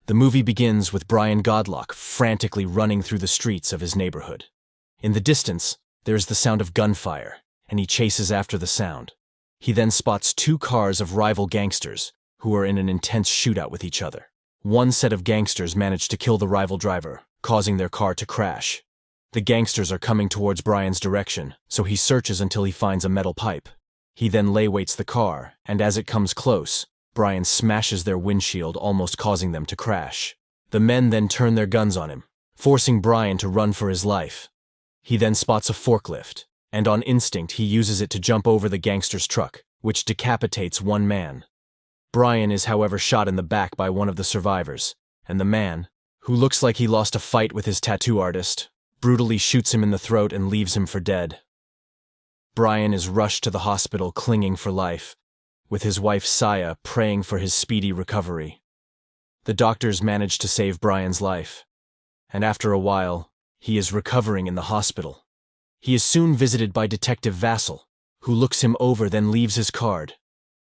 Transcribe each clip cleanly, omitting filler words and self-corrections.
The movie begins with Brian Godlock frantically running through the streets of his neighborhood. In the distance, there is the sound of gunfire, and he chases after the sound. He then spots two cars of rival gangsters who are in an intense shootout with each other. One set of gangsters manage to kill the rival driver, causing their car to crash. The gangsters are coming towards Brian's direction, so he searches until he finds a metal pipe. He then lay-waits the car, and as it comes close, Brian smashes their windshield, almost causing them to crash. The men then turn their guns on him, forcing Brian to run for his life. He then spots a forklift, and on instinct he uses it to jump over the gangster's truck, which decapitates one man. Brian is however shot in the back by one of the survivors, and the man, who looks like he lost a fight with his tattoo artist, brutally shoots him in the throat and leaves him for dead. Brian is rushed to the hospital clinging for life, with his wife Saya praying for his speedy recovery. The doctors manage to save Brian's life, and after a while, he is recovering in the hospital. He is soon visited by Detective Vassell, who looks him over then leaves his card.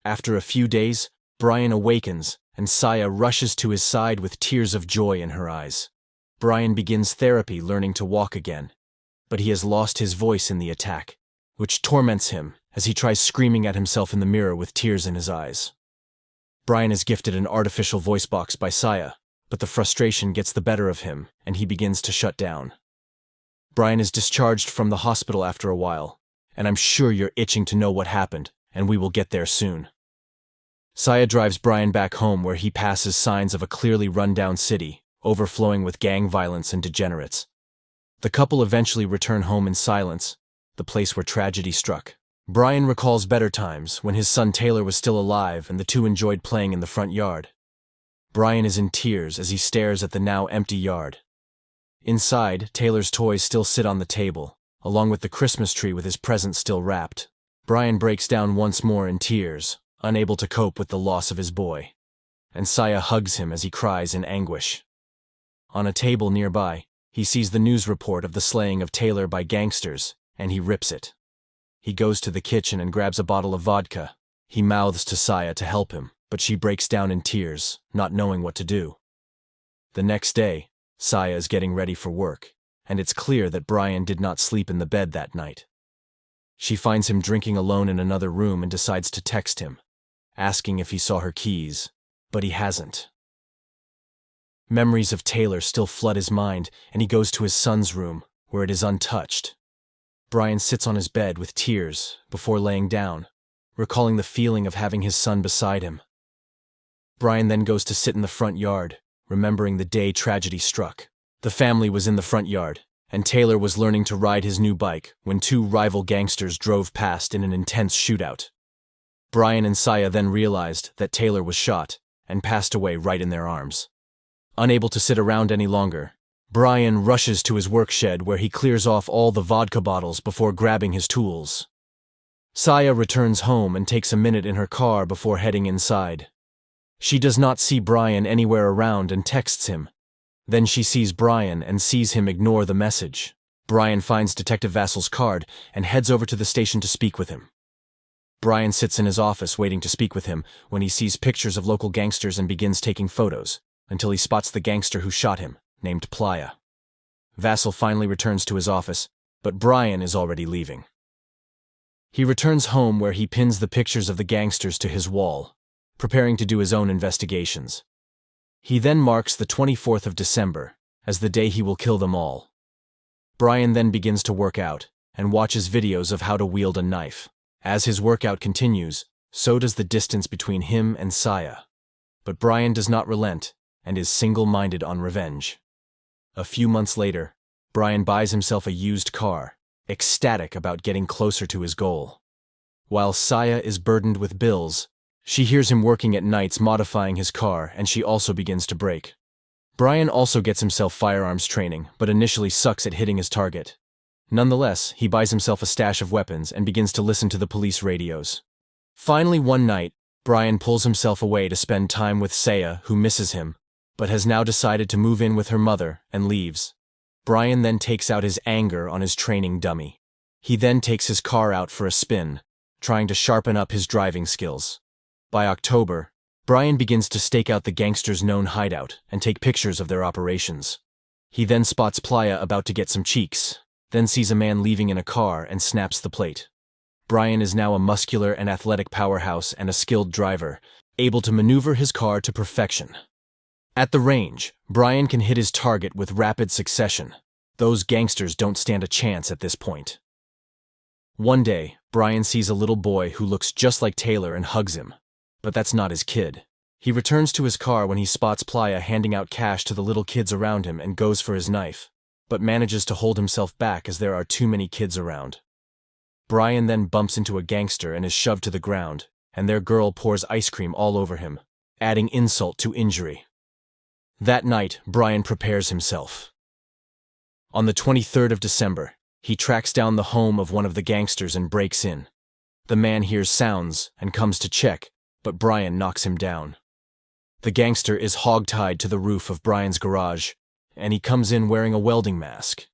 After a few days, Brian awakens, and Saya rushes to his side with tears of joy in her eyes. Brian begins therapy learning to walk again, but he has lost his voice in the attack, which torments him as he tries screaming at himself in the mirror with tears in his eyes. Brian is gifted an artificial voice box by Saya, but the frustration gets the better of him, and he begins to shut down. Brian is discharged from the hospital after a while, and I'm sure you're itching to know what happened, and we will get there soon. Saya drives Brian back home where he passes signs of a clearly run-down city, overflowing with gang violence and degenerates. The couple eventually return home in silence, the place where tragedy struck. Brian recalls better times when his son Taylor was still alive and the two enjoyed playing in the front yard. Brian is in tears as he stares at the now empty yard. Inside, Taylor's toys still sit on the table, along with the Christmas tree with his presents still wrapped. Brian breaks down once more in tears, unable to cope with the loss of his boy, and Saya hugs him as he cries in anguish. On a table nearby, he sees the news report of the slaying of Taylor by gangsters, and he rips it. He goes to the kitchen and grabs a bottle of vodka. He mouths to Saya to help him, but she breaks down in tears, not knowing what to do. The next day, Saya is getting ready for work, and it's clear that Brian did not sleep in the bed that night. She finds him drinking alone in another room and decides to text him, asking if he saw her keys, but he hasn't. Memories of Taylor still flood his mind, and he goes to his son's room, where it is untouched. Brian sits on his bed with tears before laying down, recalling the feeling of having his son beside him. Brian then goes to sit in the front yard, remembering the day tragedy struck. The family was in the front yard, and Taylor was learning to ride his new bike when two rival gangsters drove past in an intense shootout. Brian and Saya then realized that Taylor was shot and passed away right in their arms. Unable to sit around any longer, Brian rushes to his work shed where he clears off all the vodka bottles before grabbing his tools. Saya returns home and takes a minute in her car before heading inside. She does not see Brian anywhere around and texts him. Then she sees Brian and sees him ignore the message. Brian finds Detective Vassell's card and heads over to the station to speak with him. Brian sits in his office waiting to speak with him when he sees pictures of local gangsters and begins taking photos, until he spots the gangster who shot him, named Playa. Vassell finally returns to his office, but Brian is already leaving. He returns home where he pins the pictures of the gangsters to his wall, preparing to do his own investigations. He then marks the 24th of December as the day he will kill them all. Brian then begins to work out and watches videos of how to wield a knife. As his workout continues, so does the distance between him and Saya. But Brian does not relent and is single-minded on revenge. A few months later, Brian buys himself a used car, ecstatic about getting closer to his goal. While Saya is burdened with bills, she hears him working at nights modifying his car, and she also begins to brake. Brian also gets himself firearms training, but initially sucks at hitting his target. Nonetheless, he buys himself a stash of weapons and begins to listen to the police radios. Finally, one night, Brian pulls himself away to spend time with Saya, who misses him, but has now decided to move in with her mother and leaves. Brian then takes out his anger on his training dummy. He then takes his car out for a spin, trying to sharpen up his driving skills. By October, Brian begins to stake out the gangsters' known hideout and take pictures of their operations. He then spots Playa about to get some cheeks, then sees a man leaving in a car and snaps the plate. Brian is now a muscular and athletic powerhouse and a skilled driver, able to maneuver his car to perfection. At the range, Brian can hit his target with rapid succession. Those gangsters don't stand a chance at this point. One day, Brian sees a little boy who looks just like Taylor and hugs him. But that's not his kid. He returns to his car when he spots Playa handing out cash to the little kids around him and goes for his knife, but manages to hold himself back as there are too many kids around. Brian then bumps into a gangster and is shoved to the ground, and their girl pours ice cream all over him, adding insult to injury. That night, Brian prepares himself. On the 23rd of December, he tracks down the home of one of the gangsters and breaks in. The man hears sounds and comes to check, but Brian knocks him down. The gangster is hogtied to the roof of Brian's garage, and he comes in wearing a welding mask.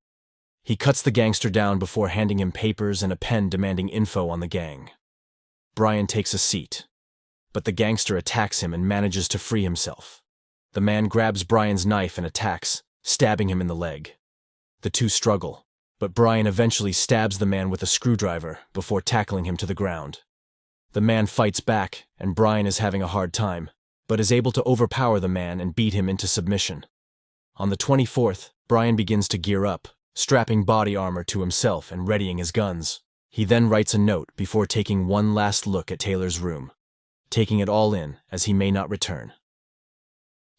He cuts the gangster down before handing him papers and a pen demanding info on the gang. Brian takes a seat, but the gangster attacks him and manages to free himself. The man grabs Brian's knife and attacks, stabbing him in the leg. The two struggle, but Brian eventually stabs the man with a screwdriver before tackling him to the ground. The man fights back, and Brian is having a hard time, but is able to overpower the man and beat him into submission. On the 24th, Brian begins to gear up, strapping body armor to himself and readying his guns. He then writes a note before taking one last look at Taylor's room, taking it all in as he may not return.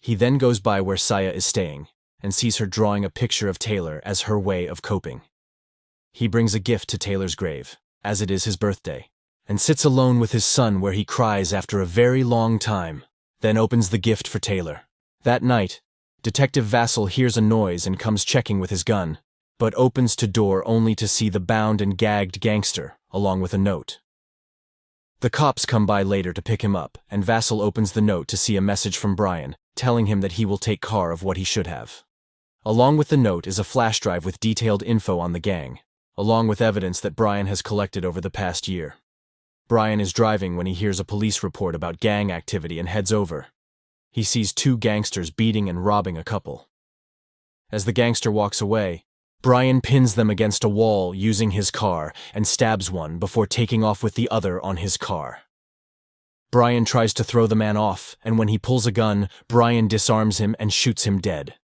He then goes by where Saya is staying and sees her drawing a picture of Taylor as her way of coping. He brings a gift to Taylor's grave, as it is his birthday, and sits alone with his son where he cries after a very long time, then opens the gift for Taylor. That night, Detective Vassal hears a noise and comes checking with his gun, but opens to door only to see the bound and gagged gangster, along with a note. The cops come by later to pick him up, and Vassal opens the note to see a message from Brian, telling him that he will take care of what he should have. Along with the note is a flash drive with detailed info on the gang, along with evidence that Brian has collected over the past year. Brian is driving when he hears a police report about gang activity and heads over. He sees two gangsters beating and robbing a couple. As the gangster walks away, Brian pins them against a wall using his car and stabs one before taking off with the other on his car. Brian tries to throw the man off, and when he pulls a gun, Brian disarms him and shoots him dead.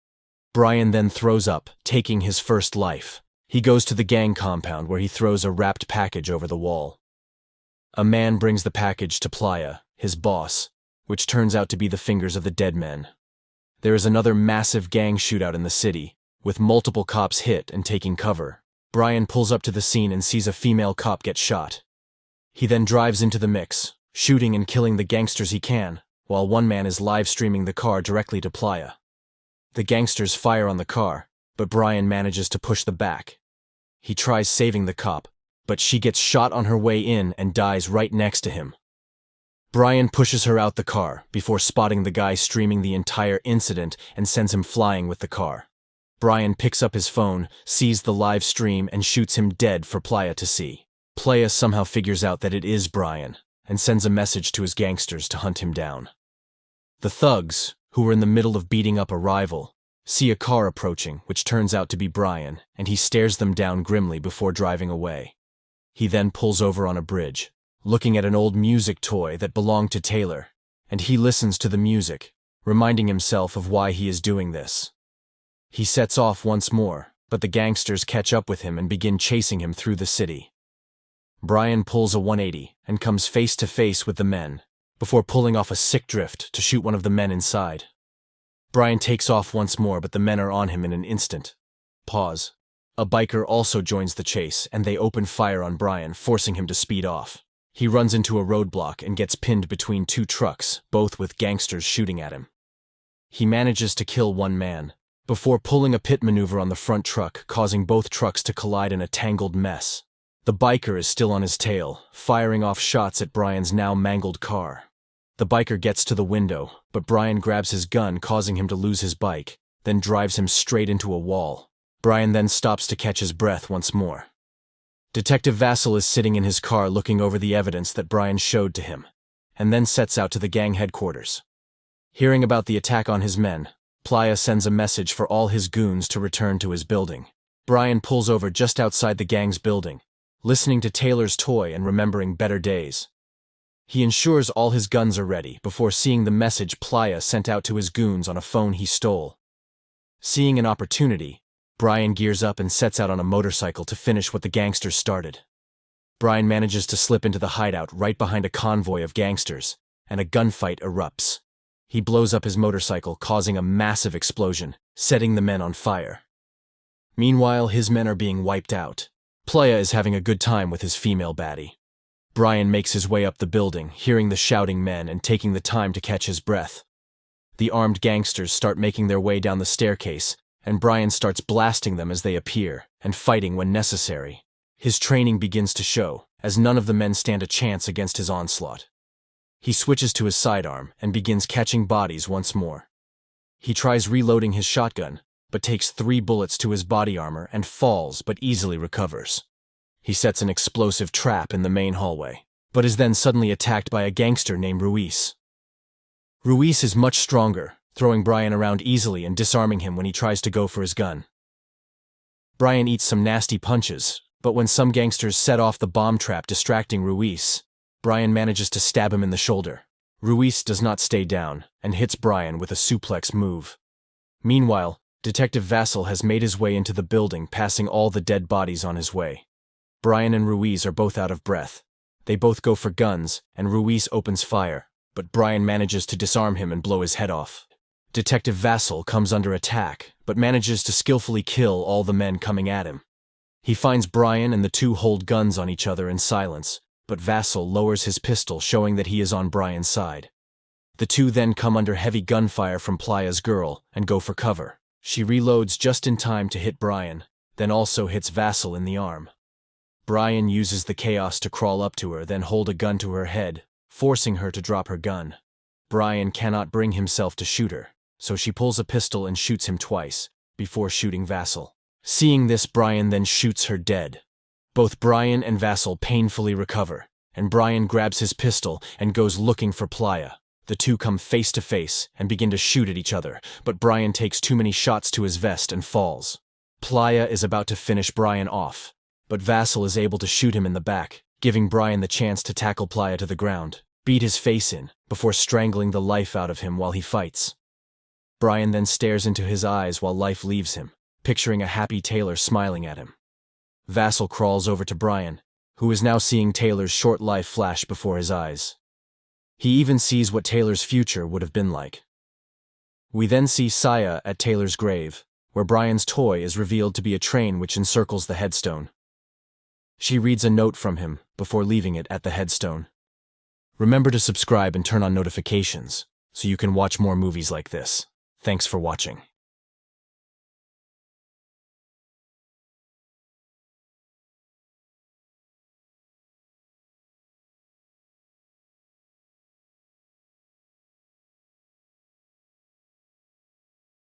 Brian then throws up, taking his first life. He goes to the gang compound where he throws a wrapped package over the wall. A man brings the package to Playa, his boss, which turns out to be the fingers of the dead men. There is another massive gang shootout in the city, with multiple cops hit and taking cover. Brian pulls up to the scene and sees a female cop get shot. He then drives into the mix, shooting and killing the gangsters he can, while one man is live streaming the car directly to Playa. The gangsters fire on the car, but Brian manages to push them back. He tries saving the cop, but she gets shot on her way in and dies right next to him. Brian pushes her out the car before spotting the guy streaming the entire incident and sends him flying with the car. Brian picks up his phone, sees the live stream, and shoots him dead for Playa to see. Playa somehow figures out that it is Brian and sends a message to his gangsters to hunt him down. The thugs, who were in the middle of beating up a rival, see a car approaching, which turns out to be Brian, and he stares them down grimly before driving away. He then pulls over on a bridge, looking at an old music toy that belonged to Taylor, and he listens to the music, reminding himself of why he is doing this. He sets off once more, but the gangsters catch up with him and begin chasing him through the city. Brian pulls a 180 and comes face to face with the men, before pulling off a sick drift to shoot one of the men inside. Brian takes off once more, but the men are on him in an instant. Pause. A biker also joins the chase, and they open fire on Brian, forcing him to speed off. He runs into a roadblock and gets pinned between two trucks, both with gangsters shooting at him. He manages to kill one man, before pulling a pit maneuver on the front truck, causing both trucks to collide in a tangled mess. The biker is still on his tail, firing off shots at Brian's now mangled car. The biker gets to the window, but Brian grabs his gun, causing him to lose his bike, then drives him straight into a wall. Brian then stops to catch his breath once more. Detective Vassal is sitting in his car looking over the evidence that Brian showed to him, and then sets out to the gang headquarters. Hearing about the attack on his men, Playa sends a message for all his goons to return to his building. Brian pulls over just outside the gang's building, listening to Taylor's toy and remembering better days. He ensures all his guns are ready before seeing the message Playa sent out to his goons on a phone he stole. Seeing an opportunity, Brian gears up and sets out on a motorcycle to finish what the gangsters started. Brian manages to slip into the hideout right behind a convoy of gangsters, and a gunfight erupts. He blows up his motorcycle, causing a massive explosion, setting the men on fire. Meanwhile, his men are being wiped out. Playa is having a good time with his female baddie. Brian makes his way up the building, hearing the shouting men and taking the time to catch his breath. The armed gangsters start making their way down the staircase, and Brian starts blasting them as they appear, and fighting when necessary. His training begins to show, as none of the men stand a chance against his onslaught. He switches to his sidearm and begins catching bodies once more. He tries reloading his shotgun, but takes 3 bullets to his body armor and falls but easily recovers. He sets an explosive trap in the main hallway, but is then suddenly attacked by a gangster named Ruiz. Ruiz is much stronger, throwing Brian around easily and disarming him when he tries to go for his gun. Brian eats some nasty punches, but when some gangsters set off the bomb trap distracting Ruiz, Brian manages to stab him in the shoulder. Ruiz does not stay down and hits Brian with a suplex move. Meanwhile, Detective Vassal has made his way into the building, passing all the dead bodies on his way. Brian and Ruiz are both out of breath. They both go for guns, and Ruiz opens fire, but Brian manages to disarm him and blow his head off. Detective Vassal comes under attack, but manages to skillfully kill all the men coming at him. He finds Brian and the two hold guns on each other in silence, but Vassal lowers his pistol, showing that he is on Brian's side. The two then come under heavy gunfire from Playa's girl and go for cover. She reloads just in time to hit Brian, then also hits Vassal in the arm. Brian uses the chaos to crawl up to her, then hold a gun to her head, forcing her to drop her gun. Brian cannot bring himself to shoot her, so she pulls a pistol and shoots him twice, before shooting Vassal. Seeing this, Brian then shoots her dead. Both Brian and Vassal painfully recover, and Brian grabs his pistol and goes looking for Playa. The two come face to face and begin to shoot at each other, but Brian takes too many shots to his vest and falls. Playa is about to finish Brian off, but Vassal is able to shoot him in the back, giving Brian the chance to tackle Playa to the ground, beat his face in, before strangling the life out of him while he fights. Brian then stares into his eyes while life leaves him, picturing a happy Taylor smiling at him. Vassal crawls over to Brian, who is now seeing Taylor's short life flash before his eyes. He even sees what Taylor's future would have been like. We then see Saya at Taylor's grave, where Brian's toy is revealed to be a train which encircles the headstone. She reads a note from him before leaving it at the headstone. Remember to subscribe and turn on notifications so you can watch more movies like this. Thanks for watching.